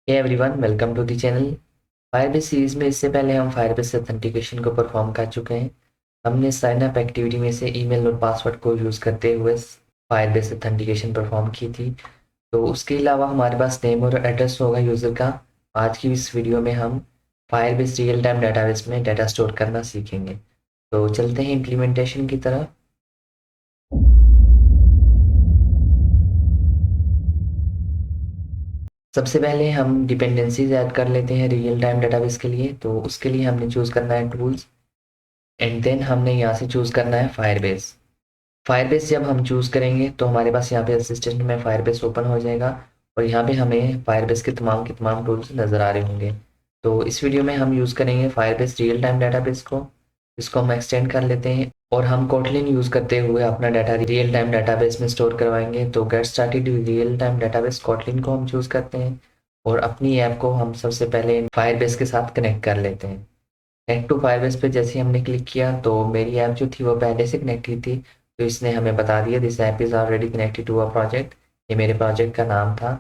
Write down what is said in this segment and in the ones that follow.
Hey everyone, welcome to the channel. Firebase series में इससे पहले हम फायरबेस ऑथेंटिकेशन को परफॉर्म कर चुके हैं। हमने साइन अप एक्टिविटी में से ईमेल और पासवर्ड को यूज़ करते हुए फायरबेस ऑथेंटिकेशन परफॉर्म की थी। तो उसके अलावा हमारे पास नेम और एड्रेस होगा यूज़र का। आज की इस वीडियो में हम फायरबेस रियल टाइम डाटाबेस में डाटा स्टोर करना सीखेंगे। तो चलते हैं इम्प्लीमेंटेशन की तरफ। सबसे पहले हम डिपेंडेंसीज ऐड कर लेते हैं रियल टाइम डाटाबेस के लिए। तो उसके लिए हमने चूज़ करना है टूल्स, एंड देन हमने यहाँ से चूज़ करना है फायरबेस। फायरबेस जब हम चूज़ करेंगे तो हमारे पास यहाँ पे असिस्टेंट में फायरबेस ओपन हो जाएगा और यहाँ पे हमें फायरबेस के तमाम टूल्स नज़र आ रहे होंगे। तो इस वीडियो में हम यूज़ करेंगे फायरबेस रियल टाइम डाटाबेस को। इसको हम एक्सटेंड कर लेते हैं और हम कोटलिन यूज़ करते हुए अपना डाटा रियल टाइम डाटाबेस में स्टोर करवाएंगे। तो get started with real time database Kotlin को हम चूज़ करते हैं और अपनी ऐप को हम सबसे पहले फायरबेस के साथ कनेक्ट कर लेते हैं। कनेक्ट टू फायरबेस पे जैसे ही हमने क्लिक किया तो मेरी ऐप जो थी वो पहले से कनेक्ट की थी। तो इसने हमें बता दिया this app is already connected to a project. ये मेरे प्रोजेक्ट का नाम था।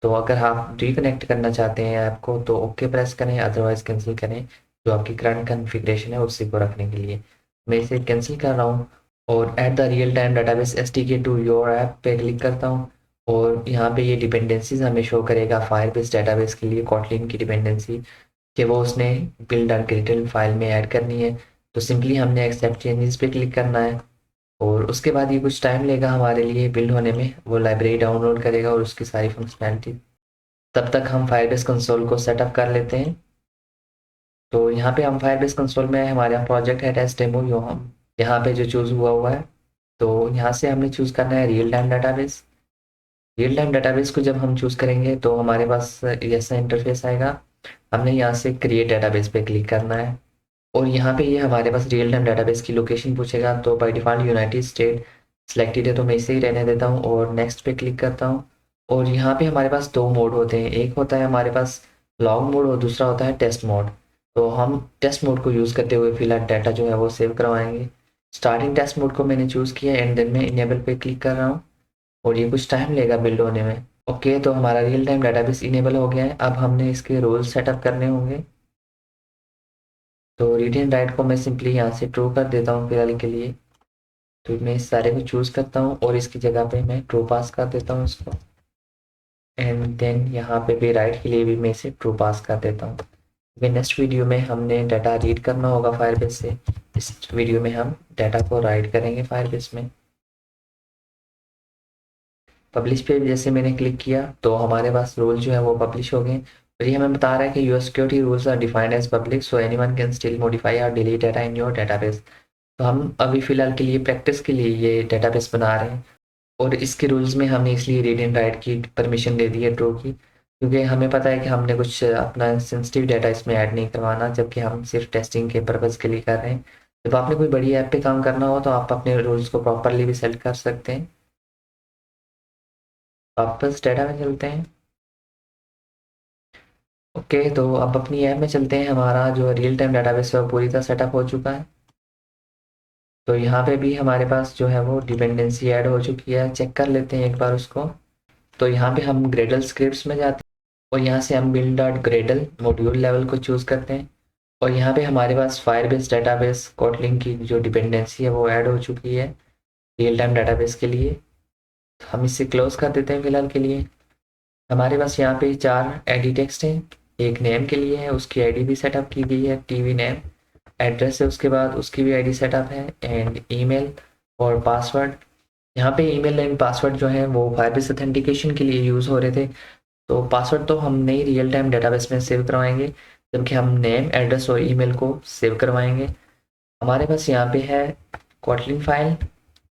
तो अगर आप रिकनेक्ट करना चाहते हैं ऐप को तो ओके प्रेस करें, अदरवाइज कैंसिल करें जो आपकी करंट कॉन्फ़िगरेशन है उसी को रखने के लिए। मैं इसे कैंसिल कर रहा हूँ और add the real time database SDK to your app पे क्लिक करता हूँ। और यहाँ पे ये डिपेंडेंसीज हमें शो करेगा फायरबेस डाटाबेस के लिए कॉटलिन की डिपेंडेंसी कि वो उसने बिल्ड और क्रिएटेड फाइल में ऐड करनी है। तो सिंपली हमने एक्सेप्ट चेंजेस पे क्लिक करना है और उसके बाद ये कुछ टाइम लेगा हमारे लिए बिल्ड होने में। वो लाइब्रेरी डाउनलोड करेगा और उसकी सारी फंक्शनैलिटी। तब तक हम फायरबेस कंसोल को सेटअप कर लेते हैं। तो यहाँ पे हम फायरबेस कंसोल में हमारे यहाँ प्रोजेक्ट है टेस्ट डेमो, जो हम यहाँ पे जो चूज़ हुआ हुआ है। तो यहाँ से हमने चूज़ करना है real time database. Real time database को जब हम चूज़ करेंगे तो हमारे पास ऐसा इंटरफेस आएगा। हमने यहाँ से क्रिएट डाटाबेस पे क्लिक करना है और यहाँ पे ये हमारे पास रियल टाइम डाटाबेस की लोकेशन पूछेगा। तो by default United state selected है तो मैं इसे ही रहने देता हूँ और नेक्स्ट पे क्लिक करता हूँ। और यहाँ पे हमारे पास दो मोड होते हैं, एक होता है हमारे पास लॉग मोड और दूसरा होता है टेस्ट मोड। तो हम टेस्ट मोड को यूज़ करते हुए फिलहाल डाटा जो है वो सेव करवाएंगे। स्टार्टिंग टेस्ट मोड को मैंने चूज़ किया एंड देन मैं इनेबल पे क्लिक कर रहा हूँ और ये कुछ टाइम लेगा बिल्ड होने में। ओके, तो हमारा रियल टाइम डाटाबेस इनेबल हो गया है। अब हमने इसके रोल्स सेटअप करने होंगे। तो रीड एंड राइट को मैं सिंपली यहाँ से ट्रू कर देता हूँ फिलहाल के लिए। तो मैं इस सारे को चूज़ करता हूँ और इसकी जगह पे मैं ट्रू पास कर देता हूँ इसको। एंड देन यहाँ पे भी राइट के लिए भी मैं इसे ट्रू पास कर देता हूँ क्योंकि नेक्स्ट वीडियो में हमने डाटा रीड करना होगा फायरबेस से। इस वीडियो में हम डाटा को राइट करेंगे फायरबेस में। पब्लिश पे जैसे मैंने क्लिक किया तो हमारे पास रूल जो है वो पब्लिश हो गए और ये हमें बता रहा है कि your security rules are defined as public so anyone can still modify और delete data in your database. तो हम अभी फ़िलहाल के लिए प्रैक्टिस के लिए ये डेटाबेस बना रहे हैं और इसके रूल्स में हमने इसलिए रीड एंड राइट की परमिशन दे दी है ट्रू की, क्योंकि हमें पता है कि हमने कुछ अपना सेंसिटिव डाटा इसमें ऐड नहीं करवाना, जबकि हम सिर्फ टेस्टिंग के पर्पज़ के लिए कर रहे हैं। जब आपने कोई बड़ी ऐप पे काम करना हो तो आप अपने रूल्स को प्रॉपरली भी सेट कर सकते हैं। वापस डाटा में चलते हैं। ओके, तो अब अपनी ऐप में चलते हैं। हमारा जो रियल टाइम डाटाबेस है वो पूरी तरह सेटअप हो चुका है। तो यहाँ पे भी हमारे पास जो है वो डिपेंडेंसी ऐड हो चुकी है, चेक कर लेते हैं एक बार उसको। तो यहाँ पे हम ग्रेडल स्क्रिप्ट्स में जाते हैं और यहाँ से हम build dot Gradle module level को चूज़ करते हैं और यहाँ पे हमारे पास फायरबेस डाटाबेस कोटलिंग की जो डिपेंडेंसी है वो ऐड हो चुकी है रियल टाइम डाटाबेस के लिए। तो हम इसे क्लोज कर देते हैं फिलहाल के लिए। हमारे पास यहाँ पे चार आईडी टेक्स्ट हैं। एक नेम के लिए है, उसकी आईडी भी सेटअप की गई है टीवी नेम। एड्रेस है उसके बाद, उसकी भी आईडी सेटअप है। एंड ईमेल और पासवर्ड। यहाँ पे ईमेल एंड पासवर्ड जो है वो फायरबेस ऑथेंटिकेशन के लिए यूज़ हो रहे थे। तो पासवर्ड तो हम नई रियल टाइम डेटाबेस में सेव करवाएंगे, जबकि हम नेम एड्रेस और ईमेल को सेव करवाएंगे। हमारे पास यहाँ पे है कॉटलिन फाइल।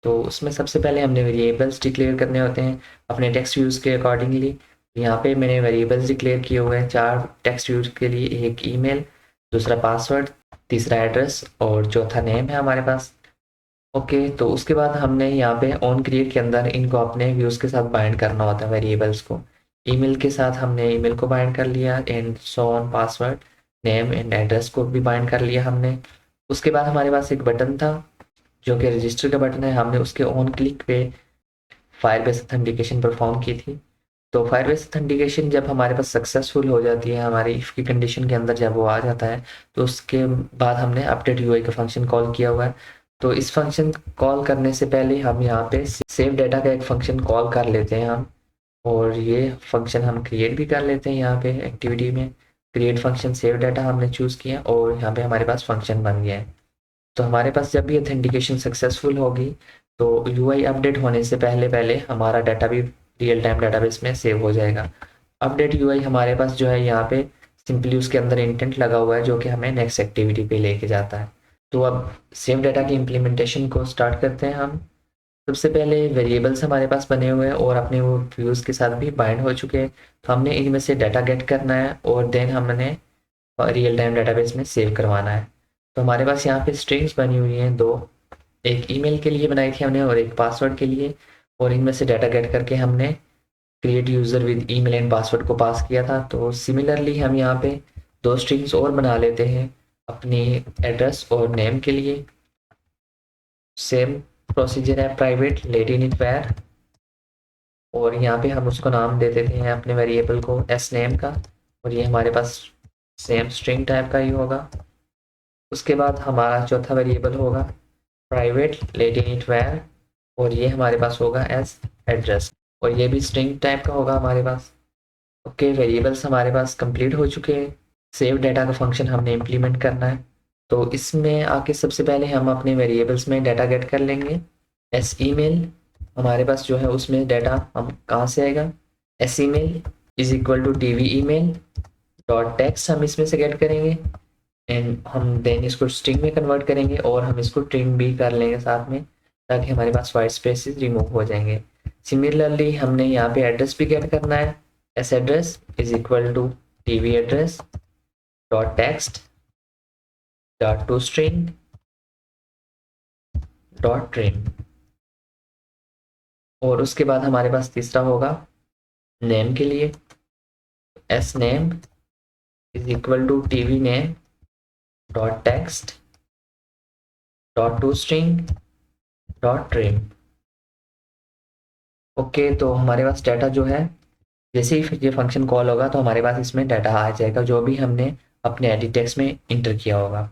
तो उसमें सबसे पहले हमने वेरिएबल्स डिक्लेयर करने होते हैं अपने टेक्स्ट व्यूज़ के अकॉर्डिंगली। यहाँ पे मैंने वेरिएबल्स डिक्लेयर किए हुए हैं चार टेक्स्ट व्यूज़ के लिए, एक ईमेल, दूसरा पासवर्ड, तीसरा एड्रेस और चौथा नेम है हमारे पास। ओके, तो उसके बाद हमने यहाँ पे ऑन क्रिएट के अंदर इनको अपने व्यूज़ के साथ बाइंड करना होता है वेरिएबल्स को। ईमेल के साथ हमने ईमेल को बाइंड कर लिया and so on, password, name and address को भी बाइंड कर लिया हमने। उसके बाद हमारे पास एक बटन था जो कि रजिस्टर का बटन है, हमने उसके ऑन क्लिक पे फायरबेस ऑथेंटिकेशन परफॉर्म की थी। तो फायरबेस ऑथेंटिकेशन जब हमारे पास सक्सेसफुल हो जाती है, हमारी इफ़ की कंडीशन के अंदर जब वो आ जाता है, तो उसके बाद हमने अपडेट यूआई का फंक्शन कॉल किया हुआ है। तो इस फंक्शन कॉल करने से पहले हम यहाँ पे सेव डेटा का एक फंक्शन कॉल कर लेते हैं हम, और ये फंक्शन हम क्रिएट भी कर लेते हैं। यहाँ पे एक्टिविटी में क्रिएट फंक्शन सेव डाटा हमने चूज़ किया और यहाँ पे हमारे पास फंक्शन बन गया है। तो हमारे पास जब भी ऑथेंटिकेशन सक्सेसफुल होगी तो यूआई अपडेट होने से पहले पहले हमारा डाटा भी रियल टाइम डाटाबेस में सेव हो जाएगा। अपडेट यूआई हमारे पास जो है यहाँ पे सिंपली उसके अंदर इंटेंट लगा हुआ है जो कि हमें नेक्स्ट एक्टिविटी पे लेके जाता है। तो अब सेव डाटा की इम्प्लीमेंटेशन को स्टार्ट करते हैं हम। सबसे पहले वेरिएबल्स हमारे पास बने हुए हैं और अपने वो व्यूज़ के साथ भी बाइंड हो चुके हैं। तो हमने इनमें से डाटा गेट करना है और देन हमने रियल टाइम डाटाबेस में सेव करवाना है। तो हमारे पास यहाँ पे स्ट्रिंग्स बनी हुई हैं दो, एक ईमेल के लिए बनाई थी हमने और एक पासवर्ड के लिए, और इनमें से डाटा गेट करके हमने create user with email and password को पास किया था। तो सिमिलरली हम यहाँ पे दो स्ट्रिंग्स और बना लेते हैं अपनी एड्रेस और नेम के लिए। सेम प्रोसीजर है, private lateinit var, और यहाँ पे हम उसको नाम दे देते हैं अपने वेरिएबल को एस नेम का, और ये हमारे पास सेम स्ट्रिंग टाइप का ही होगा। उसके बाद हमारा चौथा वेरिएबल होगा private lateinit var, और ये हमारे पास होगा एस एड्रेस, और ये भी स्ट्रिंग टाइप का होगा हमारे पास। ओके, वेरिएबल्स हमारे पास कंप्लीट हो चुके हैं। सेव डाटा का फंक्शन हमने इम्प्लीमेंट करना है। तो इसमें आके सबसे पहले हम अपने वेरिएबल्स में डाटा गेट कर लेंगे। एस ईमेल हमारे पास जो है उसमें डाटा हम कहाँ से आएगा, S email is equal to TV email dot text हम इसमें से गेट करेंगे, एंड हम देन इसको स्ट्रिंग में कन्वर्ट करेंगे और हम इसको ट्रिम भी कर लेंगे साथ में, ताकि हमारे पास वाइट स्पेसेस रिमूव हो जाएंगे। सिमिलरली हमने यहाँ पे एड्रेस भी गेट करना है, S address is equal to TV address dot text dot to string dot trim, और उसके बाद हमारे पास तीसरा होगा नेम के लिए, S name is equal to TV name dot text dot to string dot trim. Okay, तो हमारे पास डाटा जो है जैसे ही ये फंक्शन कॉल होगा तो हमारे पास इसमें डाटा आ जाएगा जो भी हमने अपने एडिट टेक्स्ट में इंटर किया होगा।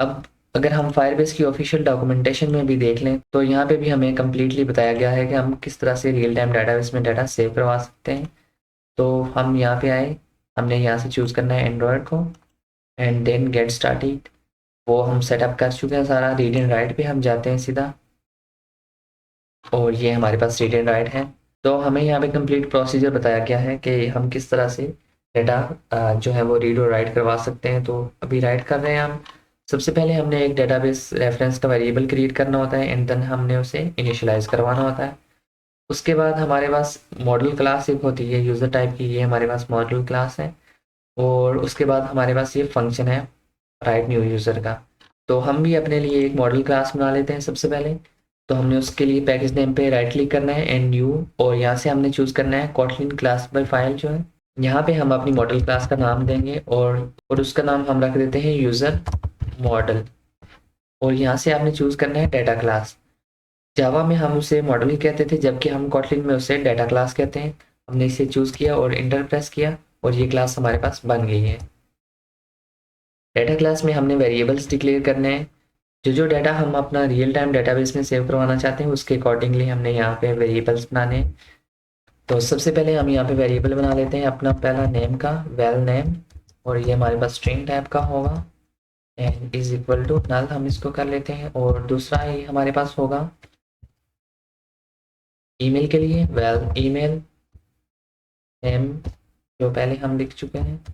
अब अगर हम फायरबेस की ऑफिशियल डॉक्यूमेंटेशन में भी देख लें तो यहाँ पे भी हमें कम्प्लीटली बताया गया है कि हम किस तरह से रियल टाइम डाटाबेस में डाटा सेव करवा सकते हैं। तो हम यहाँ पे आए, हमने यहाँ से चूज़ करना है एंड्रॉयड को, एंड देन गेट स्टार्टेड, वो हम सेटअप कर चुके हैं सारा। रीड एंड राइट पे हम जाते हैं सीधा, और ये हमारे पास रीड एंड राइट है। तो हमें यहाँ पे कंप्लीट प्रोसीजर बताया गया है कि हम किस तरह से डाटा जो है वो रीड और राइट करवा सकते हैं। तो अभी राइट कर रहे हैं हम। सबसे पहले हमने एक डेटाबेस रेफरेंस का वेरिएबल क्रिएट करना होता है, एंड देन हमने उसे इनिशियलाइज करवाना होता है। उसके बाद हमारे पास मॉडल क्लास एक होती है यूज़र टाइप की, ये हमारे पास मॉडल क्लास है, और उसके बाद हमारे पास ये फंक्शन है राइट न्यू यूज़र का। तो हम भी अपने लिए एक मॉडल क्लास बना लेते हैं सबसे पहले। तो हमने उसके लिए पैकेज नेम पे राइट क्लिक करना है एंड न्यू, और यहाँ से हमने चूज़ करना है कोटलिन क्लासिफाई फाइल जो है। यहाँ पे हम अपनी मॉडल क्लास का नाम देंगे, और उसका नाम हम रख देते हैं यूज़र मॉडल, और यहाँ से आपने चूज़ करना है डाटा क्लास। जावा में हम उसे मॉडल कहते थे, जबकि हम कोटलिन में उसे डाटा क्लास कहते हैं। हमने इसे चूज़ किया और इंटर प्रेस किया, और ये क्लास हमारे पास बन गई है। डाटा क्लास में हमने वेरिएबल्स डिक्लेयर करने हैं। जो डाटा हम अपना रियल टाइम डाटाबेस में सेव करवाना चाहते हैं उसके अकॉर्डिंगली हमने यहाँ पे वेरिएबल्स बनाने हैं। तो सबसे पहले हम यहाँ पे वेरिएबल बना लेते हैं अपना पहला नेम का, वेल नेम, और ये हमारे पास स्ट्रिंग टाइप का होगा, and is equal to null हम इसको कर लेते हैं। और दूसरा ही हमारे पास होगा ईमेल के लिए, वेल ईमेल नेम जो पहले हम लिख चुके हैं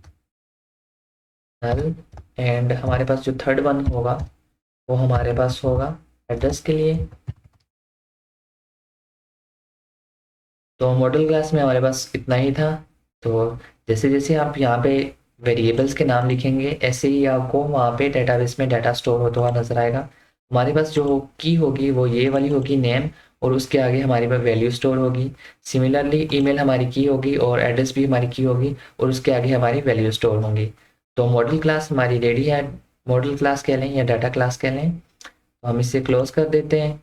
नल, एंड हमारे पास जो थर्ड वन होगा वो हमारे पास होगा एड्रेस के लिए। तो मॉडल क्लास में हमारे पास इतना ही था। तो जैसे जैसे आप यहाँ पे वेरिएबल्स के नाम लिखेंगे ऐसे ही आपको वहाँ पे डेटाबेस में डाटा स्टोर होता हुआ नजर आएगा। हमारे पास जो की होगी वो ये वाली होगी नेम, और उसके आगे हमारे पास वैल्यू स्टोर होगी। सिमिलरली ईमेल हमारी की होगी और एड्रेस भी हमारी की होगी, और उसके आगे हमारी वैल्यू स्टोर होंगी। तो मॉडल क्लास हमारी रेडी है, मॉडल क्लास कह लें या डाटा क्लास कह लें। तो हम इसे क्लोज कर देते हैं,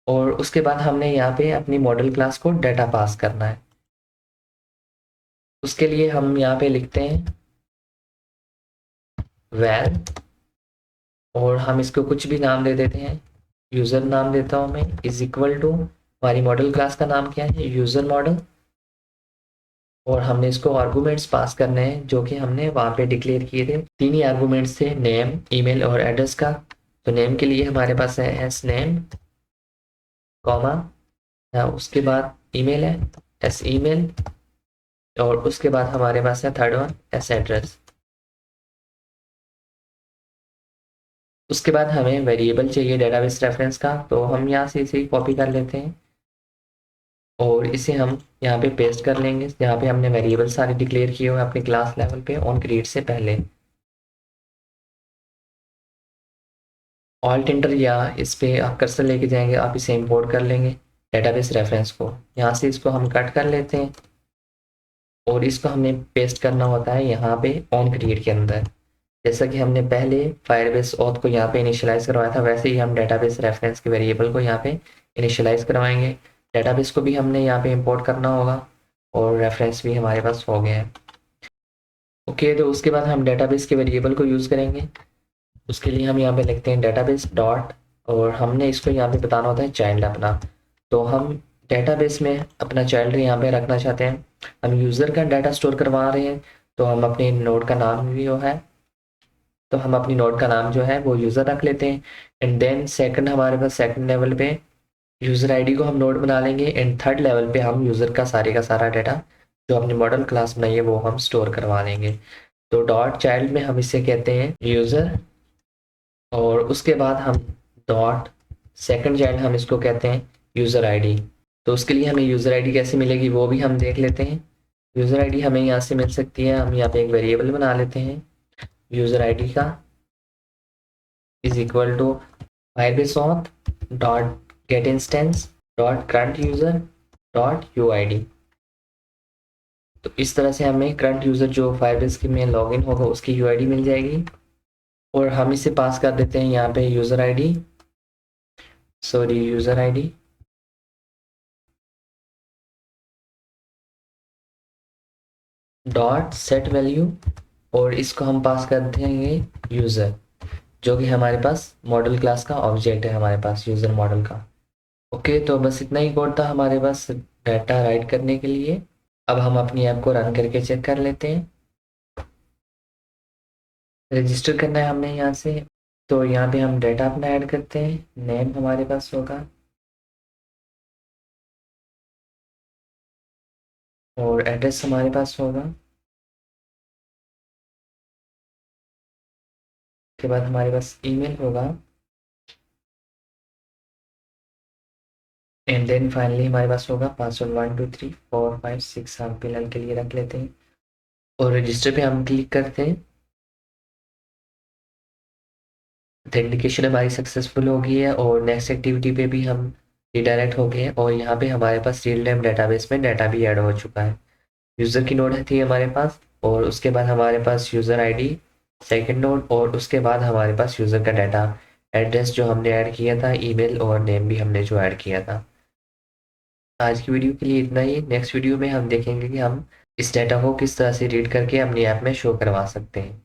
और उसके बाद हमने यहाँ पे अपनी मॉडल क्लास को डाटा पास करना है। उसके लिए हम यहाँ पे लिखते हैं वैल, और हम इसको कुछ भी नाम दे देते हैं। यूज़र नाम देता हूँ मैं, इज इक्वल टू, हमारी मॉडल क्लास का नाम क्या है, यूज़र मॉडल। और हमने इसको आर्गूमेंट्स पास करने हैं जो कि हमने वहाँ पे डिक्लेयर किए थे। तीन ही आर्गूमेंट्स थे, नेम, ईमेल और एड्रेस का। तो नेम के लिए हमारे पास है एस नेम, कॉमा, उसके बाद ईमेल है एस ईमेल, और उसके बाद हमारे पास है थर्ड वन एस एड्रेस। उसके बाद हमें वेरिएबल चाहिए डेटाबेस रेफरेंस का, तो हम यहाँ से इसे कॉपी कर लेते हैं और इसे हम यहाँ पे पेस्ट कर लेंगे जहाँ पे हमने वेरिएबल सारे डिक्लेयर किए हुए अपने क्लास लेवल पे ऑन क्रिएट से पहले। ऑल्ट एंटर या इस पे आप कर्सर लेके जाएंगे, आप इसे इंपोर्ट कर लेंगे डेटाबेस रेफरेंस को। यहाँ से इसको हम कट कर लेते हैं और इसको हमें पेस्ट करना होता है यहाँ पे ऑन क्रिएट के अंदर। जैसा कि हमने पहले फायरबेस ऑथ को यहाँ पे इनिशियलाइज करवाया था, वैसे ही हम डेटाबेस रेफरेंस के वेरिएबल को यहाँ पे इनिशियलाइज करवाएंगे। डेटाबेस को भी हमने यहाँ पे इंपोर्ट करना होगा और रेफरेंस भी हमारे पास हो गया है। ओके, तो उसके बाद हम डेटाबेस के वेरिएबल को यूज़ करेंगे। उसके लिए हम यहाँ पे लिखते हैं डेटाबेस डॉट, और हमने इसको यहाँ पे बताना होता है चाइल्ड अपना। तो हम डेटाबेस में अपना चाइल्ड यहाँ पे रखना चाहते हैं। हम यूज़र का डाटा स्टोर करवा रहे हैं, तो हम अपने नोड का नाम भी जो है, तो हम अपनी नोड का नाम जो है वो यूज़र रख लेते हैं। एंड देन सेकंड हमारे पास सेकंड लेवल पे यूज़र आईडी को हम नोड बना लेंगे। एंड थर्ड लेवल पे हम यूज़र का सारा डाटा जो अपनी मॉडल क्लास बनाई है वो हम स्टोर करवा लेंगे। तो डॉट चाइल्ड में हम इसे कहते हैं यूज़र, और उसके बाद हम डॉट सेकंड चाइल्ड हम इसको कहते हैं यूज़र आईडी। तो उसके लिए हमें यूज़र आईडी कैसे मिलेगी वो भी हम देख लेते हैं। यूज़र आईडी हमें यहाँ से मिल सकती है, हम यहाँ पे एक वेरिएबल बना लेते हैं यूज़र आईडी का, is equal to Firebase auth dot get instance dot current user dot U I D. तो इस तरह से हमें करंट यूज़र जो फायरबेस के में लॉगिन होगा उसकी यू आई डी मिल जाएगी। और हम इसे पास कर देते हैं यहाँ पे user ID, sorry user ID dot set value, और इसको हम पास कर देंगे यूज़र, जो कि हमारे पास मॉडल क्लास का ऑब्जेक्ट है हमारे पास यूज़र मॉडल का। ओके, तो बस इतना ही कोड था हमारे पास डाटा राइट करने के लिए। अब हम अपनी ऐप को रन करके चेक कर लेते हैं। रजिस्टर करना है हमने यहाँ से, तो यहाँ पे हम डाटा अपना ऐड करते हैं। नेम हमारे पास होगा और एड्रेस हमारे पास होगा। उसके बाद हमारे पास ईमेल होगा। एंड देन फाइनली हमारे पास होगा पासवर्ड 1 2 3 4 5 6 हम फिलहाल के लिए रख लेते हैं और रजिस्टर पे हम क्लिक करते हैं। ऑथेंटिकेशन हमारी सक्सेसफुल हो गई है और नेक्स्ट एक्टिविटी पे भी हम रिडायरेक्ट हो गए हैं, और यहाँ पे हमारे पास रियल टाइम डेटाबेस में डाटा भी ऐड हो चुका है। यूज़र की नोड थी हमारे पास, और उसके बाद हमारे पास यूज़र आईडी सेकंड नोड, और उसके बाद हमारे पास यूज़र का डाटा एड्रेस जो हमने ऐड किया था, ईमेल और नेम भी हमने जो ऐड किया था। आज की वीडियो के लिए इतना ही। नेक्स्ट वीडियो में हम देखेंगे कि हम इस डाटा को किस तरह से रीड करके अपनी ऐप में शो करवा सकते हैं।